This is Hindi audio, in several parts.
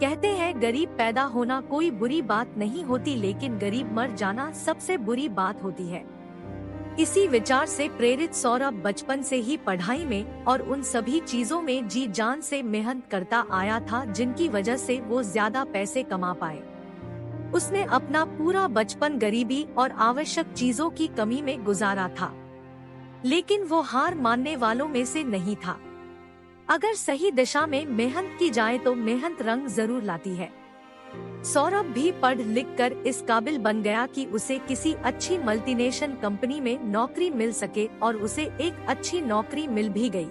कहते हैं गरीब पैदा होना कोई बुरी बात नहीं होती, लेकिन गरीब मर जाना सबसे बुरी बात होती है। इसी विचार से प्रेरित सौरभ बचपन से ही पढ़ाई में और उन सभी चीजों में जी जान से मेहनत करता आया था जिनकी वजह से वो ज्यादा पैसे कमा पाए। उसने अपना पूरा बचपन गरीबी और आवश्यक चीजों की कमी में गुजारा था, लेकिन वो हार मानने वालों में से नहीं था। अगर सही दिशा में मेहनत की जाए तो मेहनत रंग जरूर लाती है। सौरभ भी पढ़ लिख कर इस काबिल बन गया कि उसे किसी अच्छी मल्टीनेशनल कंपनी में नौकरी मिल सके, और उसे एक अच्छी नौकरी मिल भी गई।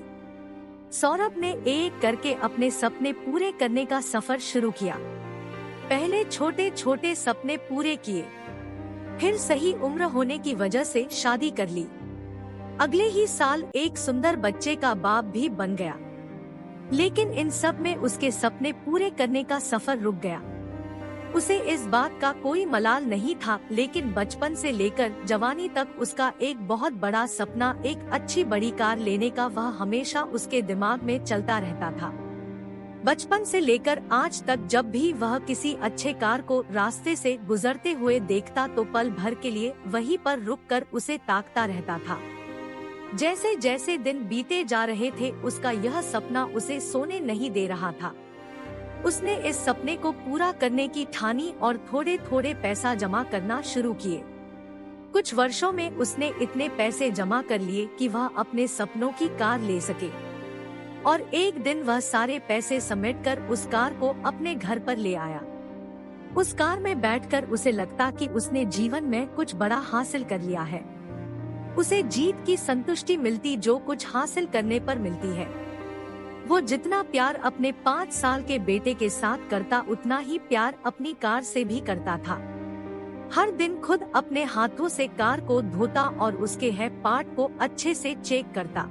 सौरभ ने एक करके अपने सपने पूरे करने का सफर शुरू किया। पहले छोटे छोटे सपने पूरे किए, फिर सही उम्र होने की वजह से शादी कर ली। अगले ही साल एक सुंदर बच्चे का बाप भी बन गया, लेकिन इन सब में उसके सपने पूरे करने का सफर रुक गया। उसे इस बात का कोई मलाल नहीं था, लेकिन बचपन से लेकर जवानी तक उसका एक बहुत बड़ा सपना, एक अच्छी बड़ी कार लेने का, वह हमेशा उसके दिमाग में चलता रहता था। बचपन से लेकर आज तक जब भी वह किसी अच्छे कार को रास्ते से गुजरते हुए देखता तो पल भर के लिए वहीं पर रुककर उसे ताकता रहता था। जैसे जैसे दिन बीते जा रहे थे, उसका यह सपना उसे सोने नहीं दे रहा था। उसने इस सपने को पूरा करने की ठानी और थोड़े थोड़े पैसा जमा करना शुरू किए। कुछ वर्षों में उसने इतने पैसे जमा कर लिए कि वह अपने सपनों की कार ले सके, और एक दिन वह सारे पैसे समेटकर उस कार को अपने घर पर ले आया। उस कार में बैठकर उसे लगता कि उसने जीवन में कुछ बड़ा हासिल कर लिया है। उसे जीत की संतुष्टि मिलती जो कुछ हासिल करने पर मिलती है। वो जितना प्यार अपने 5 साल के बेटे के साथ करता, उतना ही प्यार अपनी कार से भी करता था। हर दिन खुद अपने हाथों से कार को धोता और उसके है पार्ट को अच्छे से चेक करता।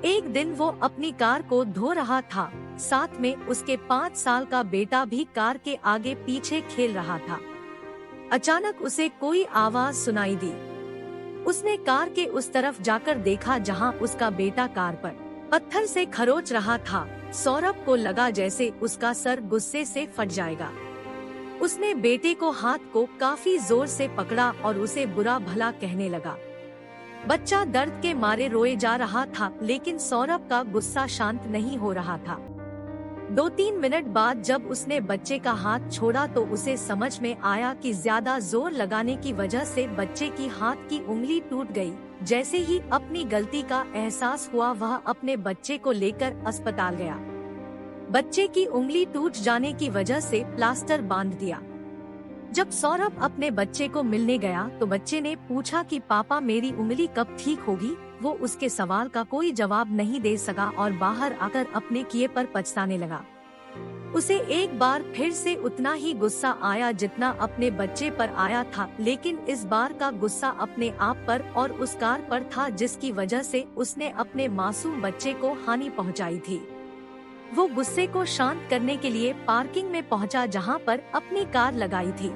एक दिन वो अपनी कार को धो रहा था, साथ में उसके 5 साल का बेटा भी कार के आगे पीछे खेल रहा था। अचानक उसे कोई आवाज सुनाई दी। उसने कार के उस तरफ जाकर देखा जहां उसका बेटा कार पर पत्थर से खरोच रहा था। सौरभ को लगा जैसे उसका सर गुस्से से फट जाएगा। उसने बेटे को हाथ को काफी जोर से पकड़ा और उसे बुरा भला कहने लगा। बच्चा दर्द के मारे रोए जा रहा था, लेकिन सौरभ का गुस्सा शांत नहीं हो रहा था। 2-3 मिनट बाद जब उसने बच्चे का हाथ छोड़ा तो उसे समझ में आया कि ज्यादा जोर लगाने की वजह से बच्चे की हाथ की उंगली टूट गई। जैसे ही अपनी गलती का एहसास हुआ, वह अपने बच्चे को लेकर अस्पताल गया। बच्चे की उंगली टूट जाने की वजह से प्लास्टर बांध दिया। जब सौरभ अपने बच्चे को मिलने गया तो बच्चे ने पूछा कि पापा मेरी उंगली कब ठीक होगी। वो उसके सवाल का कोई जवाब नहीं दे सका और बाहर आकर अपने किए पर पछताने लगा। उसे एक बार फिर से उतना ही गुस्सा आया जितना अपने बच्चे पर आया था, लेकिन इस बार का गुस्सा अपने आप पर और उस कार पर था जिसकी वजह से उसने अपने मासूम बच्चे को हानि पहुंचाई थी। वो गुस्से को शांत करने के लिए पार्किंग में पहुंचा जहां पर अपनी कार लगाई थी।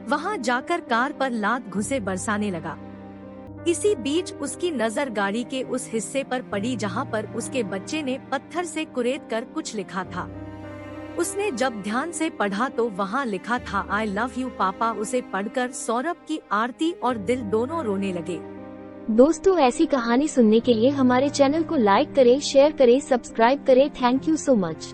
वहां जाकर कार पर लात घुसे बरसाने लगा। इसी बीच उसकी नजर गाड़ी के उस हिस्से पर पड़ी जहां पर उसके बच्चे ने पत्थर से कुरेद कर कुछ लिखा था। उसने जब ध्यान से पढ़ा तो वहां लिखा था आई लव यू पापा। उसे पढ़कर सौरभ की आरती और दिल दोनों रोने लगे। दोस्तों, ऐसी कहानी सुनने के लिए हमारे चैनल को लाइक करें, शेयर करें, सब्सक्राइब करें। Thank you so much.